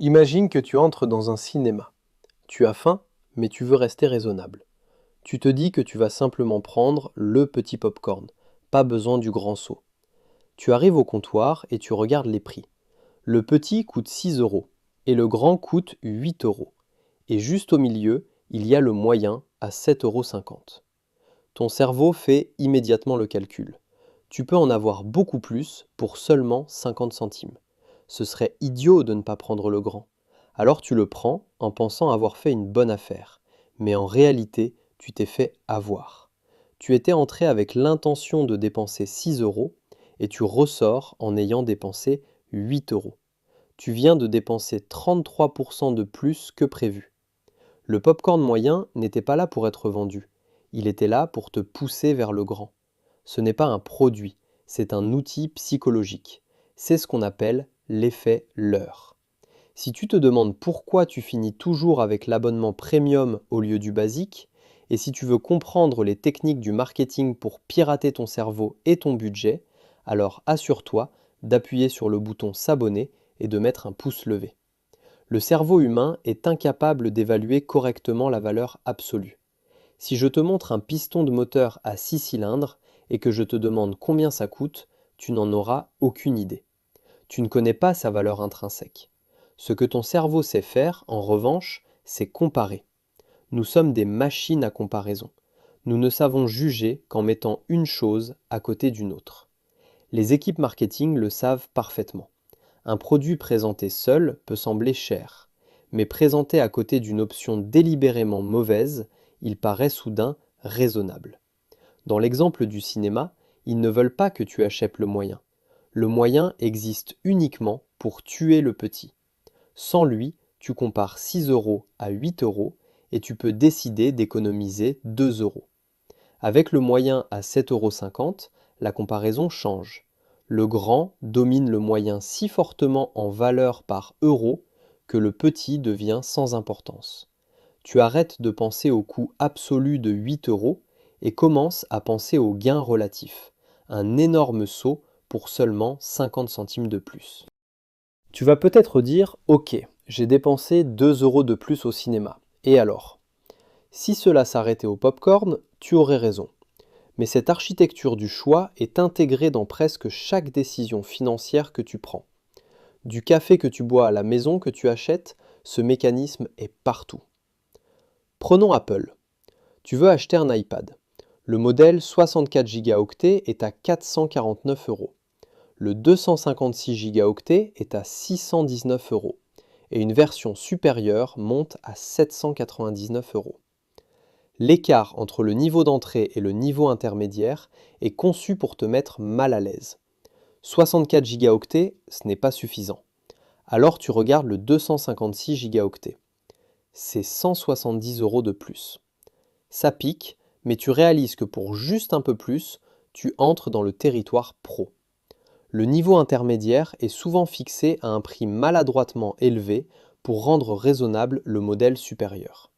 Imagine que tu entres dans un cinéma. Tu as faim, mais tu veux rester raisonnable. Tu te dis que tu vas simplement prendre le petit popcorn, pas besoin du grand seau. Tu arrives au comptoir et tu regardes les prix. Le petit coûte 6 euros et le grand coûte 8 euros. Et juste au milieu, il y a le moyen à 7,50 euros. Ton cerveau fait immédiatement le calcul. Tu peux en avoir beaucoup plus pour seulement 50 centimes. Ce serait idiot de ne pas prendre le grand. Alors tu le prends en pensant avoir fait une bonne affaire. Mais en réalité, tu t'es fait avoir. Tu étais entré avec l'intention de dépenser 6 euros et tu ressors en ayant dépensé 8 euros. Tu viens de dépenser 33% de plus que prévu. Le popcorn moyen n'était pas là pour être vendu. Il était là pour te pousser vers le grand. Ce n'est pas un produit, c'est un outil psychologique. C'est ce qu'on appelle l'effet leurre. Si tu te demandes pourquoi tu finis toujours avec l'abonnement premium au lieu du basique, et si tu veux comprendre les techniques du marketing pour pirater ton cerveau et ton budget, alors assure-toi d'appuyer sur le bouton s'abonner et de mettre un pouce levé. Le cerveau humain est incapable d'évaluer correctement la valeur absolue. Si je te montre un piston de moteur à 6 cylindres et que je te demande combien ça coûte, tu n'en auras aucune idée. Tu ne connais pas sa valeur intrinsèque. Ce que ton cerveau sait faire, en revanche, c'est comparer. Nous sommes des machines à comparaison. Nous ne savons juger qu'en mettant une chose à côté d'une autre. Les équipes marketing le savent parfaitement. Un produit présenté seul peut sembler cher, mais présenté à côté d'une option délibérément mauvaise, il paraît soudain raisonnable. Dans l'exemple du cinéma, ils ne veulent pas que tu achètes le moyen. Le moyen existe uniquement pour tuer le petit. Sans lui, tu compares 6 euros à 8 euros et tu peux décider d'économiser 2 euros. Avec le moyen à 7,50 euros, la comparaison change. Le grand domine le moyen si fortement en valeur par euro que le petit devient sans importance. Tu arrêtes de penser au coût absolu de 8 euros et commences à penser au gain relatif. Un énorme saut pour seulement 50 centimes de plus. Tu vas peut-être dire, ok, j'ai dépensé 2 euros de plus au cinéma. Et alors? Si cela s'arrêtait au popcorn, tu aurais raison. Mais cette architecture du choix est intégrée dans presque chaque décision financière que tu prends. Du café que tu bois à la maison que tu achètes, ce mécanisme est partout. Prenons Apple. Tu veux acheter un iPad. Le modèle 64 Go est à 449 euros. Le 256 Go est à 619 euros. Et une version supérieure monte à 799 euros. L'écart entre le niveau d'entrée et le niveau intermédiaire est conçu pour te mettre mal à l'aise. 64 Go, ce n'est pas suffisant. Alors tu regardes le 256 Go. C'est 170 euros de plus. Ça pique, mais tu réalises que pour juste un peu plus, tu entres dans le territoire pro. Le niveau intermédiaire est souvent fixé à un prix maladroitement élevé pour rendre raisonnable le modèle supérieur.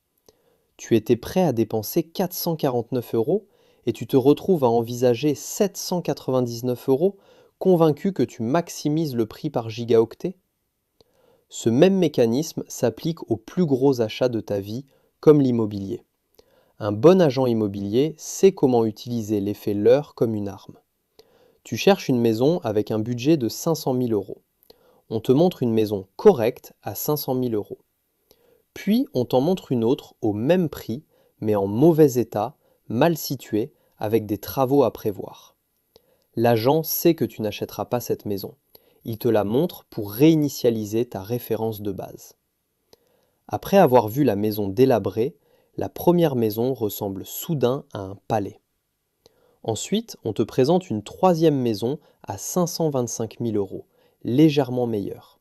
Tu étais prêt à dépenser 449 euros et tu te retrouves à envisager 799 euros, convaincu que tu maximises le prix par gigaoctet? Ce même mécanisme s'applique aux plus gros achats de ta vie, comme l'immobilier. Un bon agent immobilier sait comment utiliser l'effet leurre comme une arme. Tu cherches une maison avec un budget de 500 000 euros. On te montre une maison correcte à 500 000 euros. Puis on t'en montre une autre au même prix, mais en mauvais état, mal située, avec des travaux à prévoir. L'agent sait que tu n'achèteras pas cette maison. Il te la montre pour réinitialiser ta référence de base. Après avoir vu la maison délabrée, la première maison ressemble soudain à un palais. Ensuite, on te présente une troisième maison à 525 000 euros, légèrement meilleure.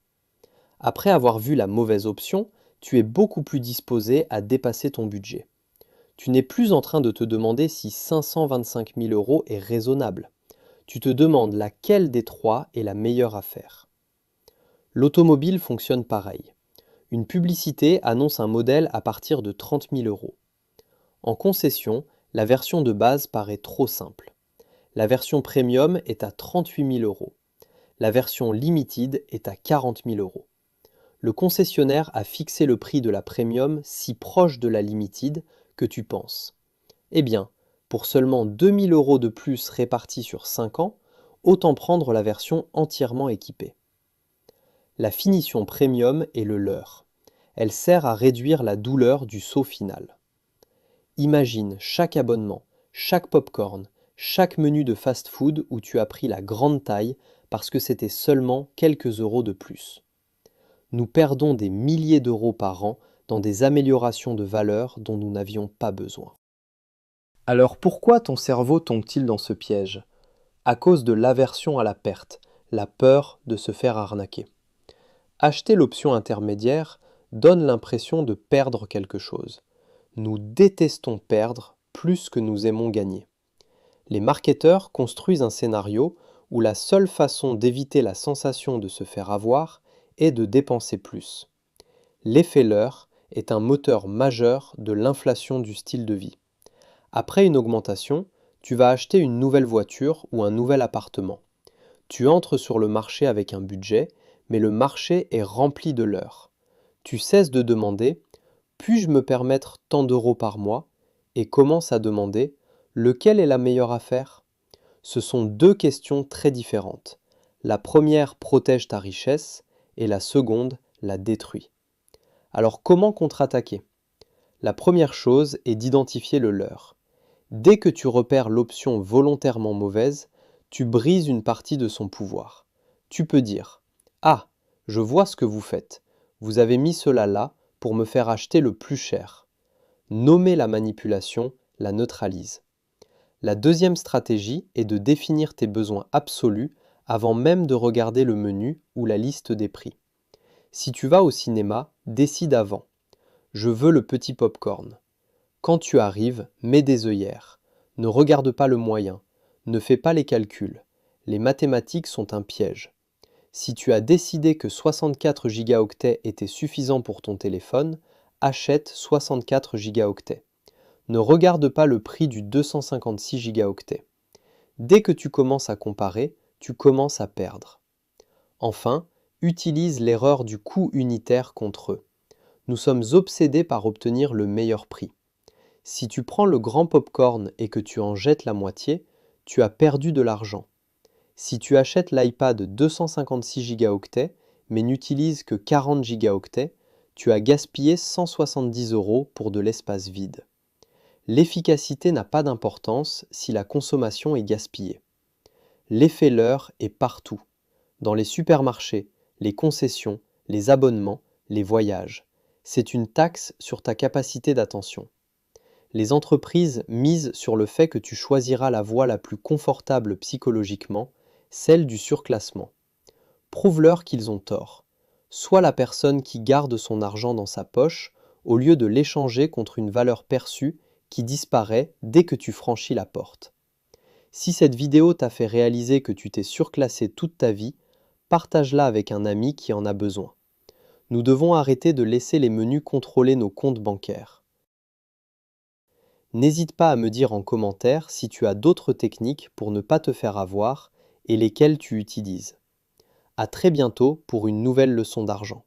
Après avoir vu la mauvaise option, tu es beaucoup plus disposé à dépasser ton budget. Tu n'es plus en train de te demander si 525 000 euros est raisonnable. Tu te demandes laquelle des trois est la meilleure affaire. L'automobile fonctionne pareil. Une publicité annonce un modèle à partir de 30 000 euros. En concession, la version de base paraît trop simple. La version premium est à 38 000 euros. La version limited est à 40 000 euros. Le concessionnaire a fixé le prix de la premium si proche de la limited que tu penses. Eh bien, pour seulement 2000 € de plus répartis sur 5 ans, autant prendre la version entièrement équipée. La finition premium est le leurre. Elle sert à réduire la douleur du saut final. Imagine chaque abonnement, chaque popcorn, chaque menu de fast-food où tu as pris la grande taille parce que c'était seulement quelques euros de plus. Nous perdons des milliers d'euros par an dans des améliorations de valeur dont nous n'avions pas besoin. Alors pourquoi ton cerveau tombe-t-il dans ce piège? À cause de l'aversion à la perte, la peur de se faire arnaquer. Acheter l'option intermédiaire donne l'impression de perdre quelque chose. Nous détestons perdre plus que nous aimons gagner. Les marketeurs construisent un scénario où la seule façon d'éviter la sensation de se faire avoir est de dépenser plus. L'effet leurre est un moteur majeur de l'inflation du style de vie. Après une augmentation, tu vas acheter une nouvelle voiture ou un nouvel appartement. Tu entres sur le marché avec un budget, mais le marché est rempli de leurres. Tu cesses de demander « Puis-je me permettre tant d'euros par mois ?» et commences à demander « Lequel est la meilleure affaire ?» Ce sont deux questions très différentes. La première protège ta richesse et la seconde la détruit. Alors comment contre-attaquer? La première chose est d'identifier le leurre. Dès que tu repères l'option volontairement mauvaise, tu brises une partie de son pouvoir. Tu peux dire « Ah, je vois ce que vous faites. Vous avez mis cela là pour me faire acheter le plus cher. » Nommer la manipulation la neutralise. La deuxième stratégie est de définir tes besoins absolus avant même de regarder le menu ou la liste des prix. Si tu vas au cinéma, décide avant. Je veux le petit popcorn. Quand tu arrives, mets des œillères. Ne regarde pas le moyen. Ne fais pas les calculs. Les mathématiques sont un piège. Si tu as décidé que 64 gigaoctets était suffisant pour ton téléphone, achète 64 gigaoctets. Ne regarde pas le prix du 256 gigaoctets. Dès que tu commences à comparer, tu commences à perdre. Enfin, utilise l'erreur du coût unitaire contre eux. Nous sommes obsédés par obtenir le meilleur prix. Si tu prends le grand popcorn et que tu en jettes la moitié, tu as perdu de l'argent. Si tu achètes l'iPad 256 gigaoctets, mais n'utilises que 40 gigaoctets, tu as gaspillé 170 € pour de l'espace vide. L'efficacité n'a pas d'importance si la consommation est gaspillée. L'effet leurre est partout. Dans les supermarchés, les concessions, les abonnements, les voyages. C'est une taxe sur ta capacité d'attention. Les entreprises misent sur le fait que tu choisiras la voie la plus confortable psychologiquement, celle du surclassement. Prouve-leur qu'ils ont tort. Sois la personne qui garde son argent dans sa poche au lieu de l'échanger contre une valeur perçue qui disparaît dès que tu franchis la porte. Si cette vidéo t'a fait réaliser que tu t'es surclassé toute ta vie, partage-la avec un ami qui en a besoin. Nous devons arrêter de laisser les menus contrôler nos comptes bancaires. N'hésite pas à me dire en commentaire si tu as d'autres techniques pour ne pas te faire avoir et lesquelles tu utilises. À très bientôt pour une nouvelle leçon d'argent.